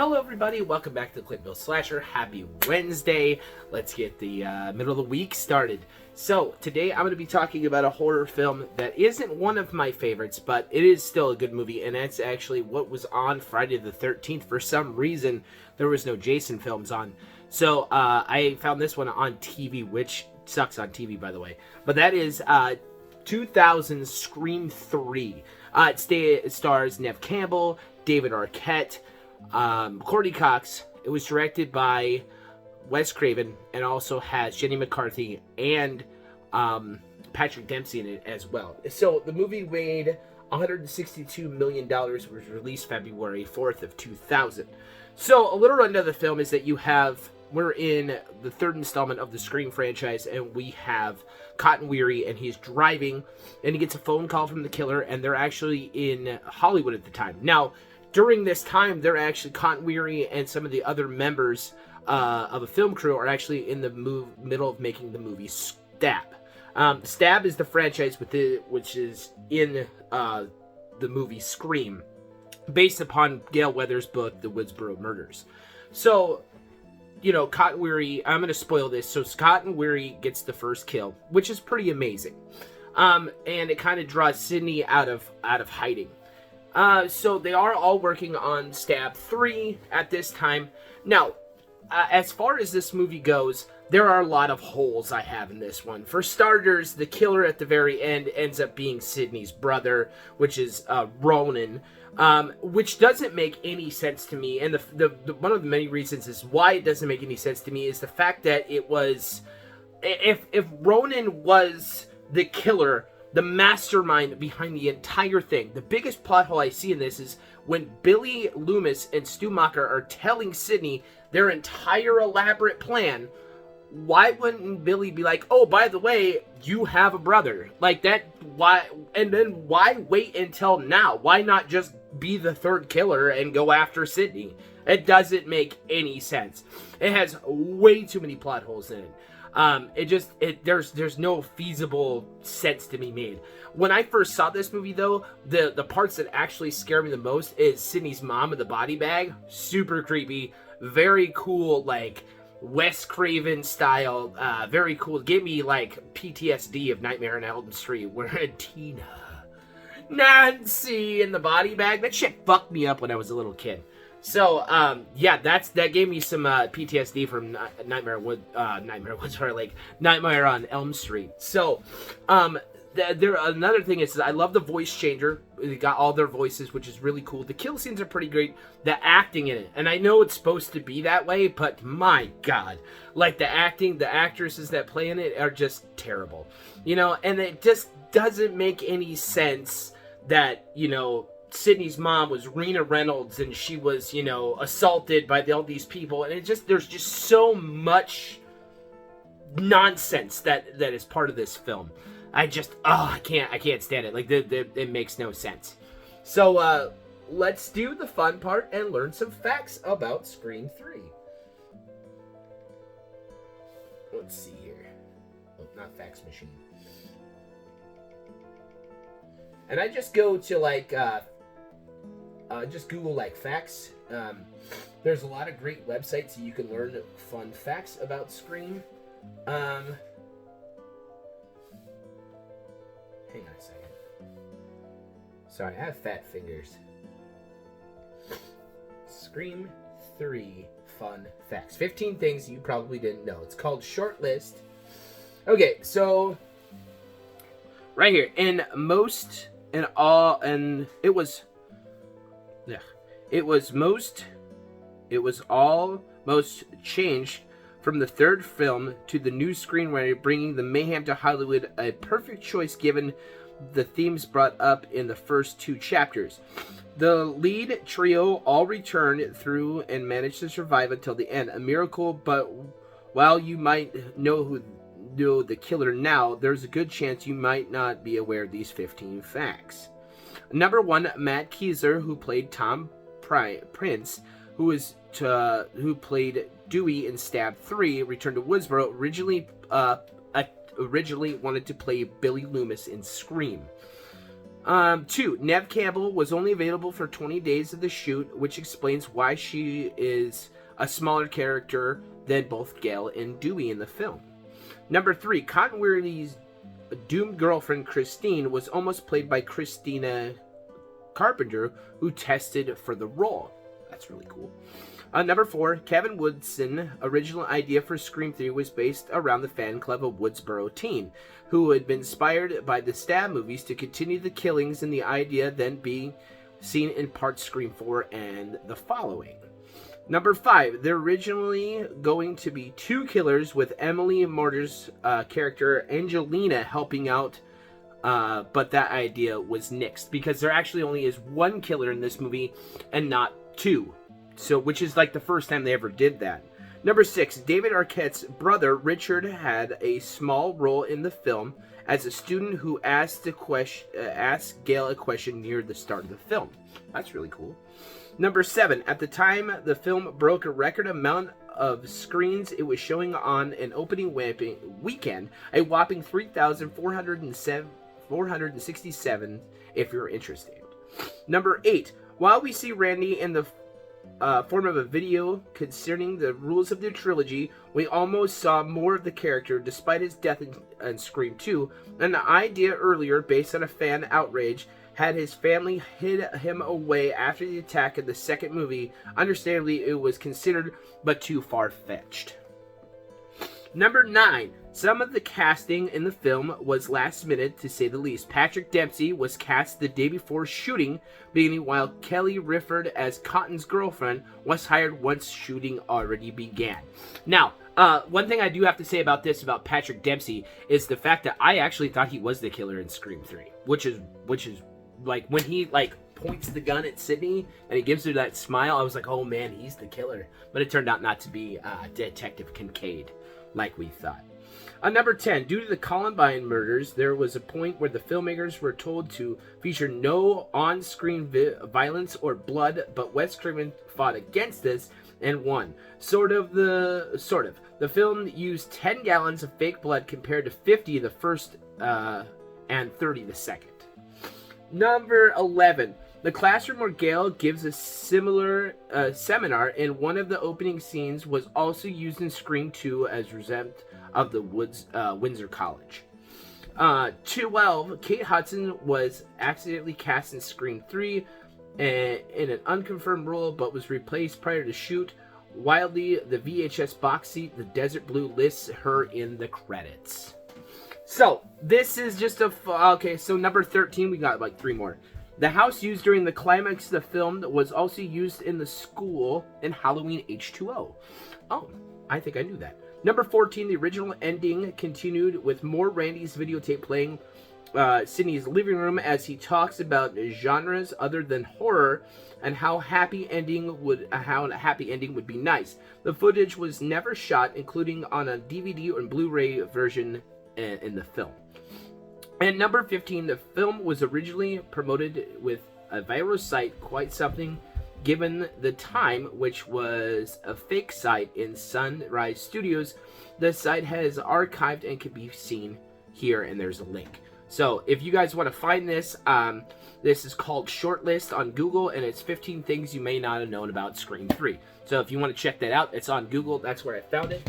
Hello everybody, welcome back to the Clintonville Slasher. Happy Wednesday. Let's get the middle of the week started. So, today I'm going to be talking about a horror film that isn't one of my favorites, but it is still a good movie, and that's actually what was on Friday the 13th. For some reason, there was no Jason films on. So, I found this one on TV, which sucks on TV, by the way. But that is 2000's Scream 3. It stars Neve Campbell, David Arquette, Courtney Cox. It was directed by Wes Craven and also has Jenny McCarthy and Patrick Dempsey in it as well. So the movie made $162 million, was released February 4th of 2000. So a little rundown of the film is that we're in the third installment of the Scream franchise, and we have Cotton Weary, and he's driving, and he gets a phone call from the killer, and they're actually in Hollywood at the time. Now, during this time, they're actually, Cotton Weary and some of the other members of a film crew are actually in the middle of making the movie Stab. Stab is the franchise which is in the movie Scream, based upon Gail Weathers' book, The Woodsboro Murders. So, Cotton Weary, I'm going to spoil this. So Cotton Weary gets the first kill, which is pretty amazing. And it kind of draws Sidney out of hiding. So they are all working on Stab 3 at this time. Now, as far as this movie goes, there are a lot of holes I have in this one. For starters, the killer at the very end ends up being Sidney's brother, which is Ronan, which doesn't make any sense to me. And the one of the many reasons is why it doesn't make any sense to me is the fact that it was, if Ronan was the killer, the mastermind behind the entire thing. The biggest plot hole I see in this is when Billy Loomis and Stu Macher are telling Sidney their entire elaborate plan. Why wouldn't Billy be like, oh, by the way, you have a brother? Like that, why? And then why wait until now? Why not just be the third killer and go after Sidney? It doesn't make any sense. It has way too many plot holes in it. There's no feasible sense to be made. When I first saw this movie, though, the parts that actually scare me the most is Sidney's mom in the body bag. Super creepy, very cool, like Wes Craven style, very cool. Give me like PTSD of Nightmare on Elm Street, where Tina, Nancy in the body bag. That shit fucked me up when I was a little kid. So, yeah, that gave me some PTSD from Nightmare on Elm Street. So, another thing is I love the voice changer. They got all their voices, which is really cool. The kill scenes are pretty great. The acting in it, and I know it's supposed to be that way, but my God, like the actresses that play in it are just terrible, and it just doesn't make any sense that, Sidney's mom was Rena Reynolds and she was, assaulted by all these people, and there's just so much nonsense that is part of this film. I can't stand it. Like it makes no sense. So let's do the fun part and learn some facts about Scream 3. Let's see here. Oh, not fax machine. And I just go to just Google facts. There's a lot of great websites you can learn fun facts about Scream. Hang on a second. Sorry, I have fat fingers. Scream 3 fun facts. 15 things you probably didn't know. It's called Short List. Okay, so right here, it was almost changed from the third film to the new screenwriter, bringing the mayhem to Hollywood, a perfect choice given the themes brought up in the first two chapters. The lead trio all returned through and managed to survive until the end. A miracle, but while you might know the killer now, there's a good chance you might not be aware of these 15 facts. Number 1, Matt Kieser, who played Tom Prince, who played Dewey in Stab 3, returned to Woodsboro, originally wanted to play Billy Loomis in Scream. 2. Neve Campbell was only available for 20 days of the shoot, which explains why she is a smaller character than both Gale and Dewey in the film. Number 3. Cotton Weary's doomed girlfriend Christine was almost played by Christina Carpenter, who tested for the role. That's really cool. Number 4, Kevin Woodson' original idea for Scream 3 was based around the fan club of Woodsboro teen, who had been inspired by the Stab movies to continue the killings, and the idea then being seen in parts Scream 4 and the following. Number 5, there originally going to be 2 killers, with Emily Mortar's character Angelina helping out, but that idea was nixed because there actually only is 1 killer in this movie and not 2. So, which is like the first time they ever did that. Number 6, David Arquette's brother Richard had a small role in the film as a student who asked Gale a question near the start of the film. That's really cool. Number 7, at the time the film broke a record amount of screens it was showing on an opening weekend, a whopping 3,467 if you're interested. Number 8, while we see Randy in the form of a video concerning the rules of the trilogy, we almost saw more of the character despite his death in Scream 2. An idea earlier based on a fan outrage had his family hid him away after the attack in the second movie. Understandably, it was considered but too far-fetched. Number 9. Some of the casting in the film was last minute, to say the least. Patrick Dempsey was cast the day before shooting beginning, while Kelly Rifford as Cotton's girlfriend was hired once shooting already began. Now, one thing I do have to say about this, about Patrick Dempsey, is the fact that I actually thought he was the killer in Scream 3. Which is like, when he, like, points the gun at Sydney and he gives her that smile, I was like, oh man, he's the killer. But it turned out not to be Detective Kincaid, like we thought. Number 10, due to the Columbine murders, there was a point where the filmmakers were told to feature no on-screen violence or blood, but Wes Craven fought against this and won. Sort of. The film used 10 gallons of fake blood compared to 50 the first and 30 the second. Number 11, the classroom where Gale gives a similar seminar in one of the opening scenes was also used in Scream 2 as resent of the Windsor College. 12, Kate Hudson was accidentally cast in Scream 3 in an unconfirmed role, but was replaced prior to shoot. Wildly, the VHS box set, The Desert Blue, lists her in the credits. So, this is just okay, so number 13, we got like 3 more. The house used during the climax of the film was also used in the school in Halloween H2O. Oh, I think I knew that. Number 14, the original ending continued with more Randy's videotape playing Sydney's living room as he talks about genres other than horror and how a happy ending would be nice. The footage was never shot, including on a DVD or Blu-ray version in the film. And number 15, the film was originally promoted with a viral site, quite something given the time, which was a fake site in Sunrise Studios. The site has archived and can be seen here, and there's a link. So if you guys want to find this, this is called Shortlist on Google, and it's 15 things you may not have known about Scream 3. So if you want to check that out, it's on Google. That's where I found it.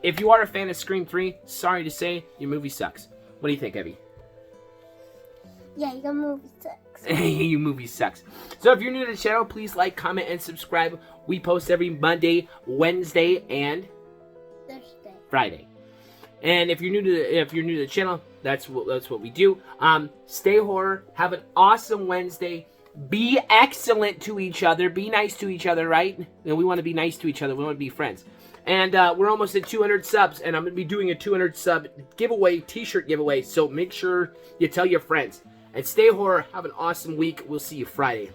If you are a fan of Scream 3, sorry to say, your movie sucks. What do you think, Evie? Yeah, your movie sucks. Your movie sucks. So if you're new to the channel, please like, comment, and subscribe. We post every Monday, Wednesday, and Friday. And if you're new to the channel, that's what we do. Stay horror. Have an awesome Wednesday. Be excellent to each other. Be nice to each other, right? And we want to be nice to each other. We want to be friends. And we're almost at 200 subs, and I'm going to be doing a 200 sub giveaway, t-shirt giveaway. So make sure you tell your friends. And stay horror. Have an awesome week. We'll see you Friday.